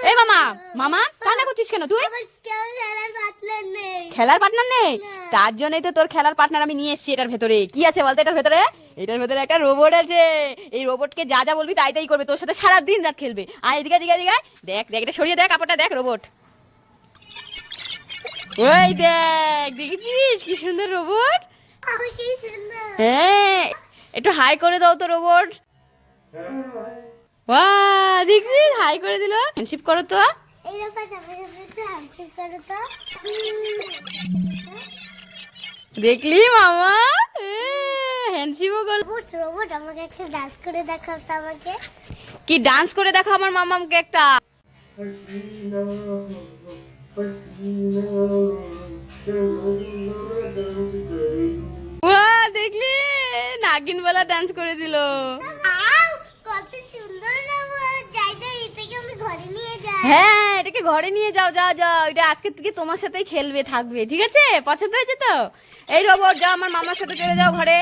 এই মামা, মামা কান্না করছিস কেন তুই? খেলার পার্টনার নেই? তার জন্যই তো তোর খেলার পার্টনার আমি নিয়ে এসেছি। এটার ভেতরে কি আছে বলতো? এটার ভেতরে একটা রোবট আছে। এই রোবটকে যা যা বলবি তাই তাই করবে, তোর সাথে সারা দিন রাত খেলবে। আয় এদিকে এদিকে এদিকে, দেখ দেখ, এটা সরিয়ে দেখ কাপড়টা, দেখ রোবট। ওই দেখ, দেখেছিস কি সুন্দর রোবট? হ্যাঁ, একটু হাই করে দাও তো রোবট। বাহ, দেখছিস হাই করে দিল। হ্যান্ডশিপ করো তো। দেখলি মামা, হ্যান্ডশিপও করল। রোবট আমাকে একটা ডান্স করে দেখাও তো আমাকে। কি ডান্স করে দেখো আমার মামাকে একটা? বাহ, দেখলি নাগিন বলা ডান্স করে দিল। কত সুন্দর রোবট! যাই যাই, এটাকে আমি ঘরে নিয়ে যাই। হ্যাঁ, এটাকে ঘরে নিয়ে যাও, যাও যাও। এটা আজকে থেকে তোমার সাথেই খেলবে থাকবে, ঠিক আছে? পছন্দ হয়েছে তো? এই রোবট, যাও আমার মামার সাথে চলে যাও ঘরে।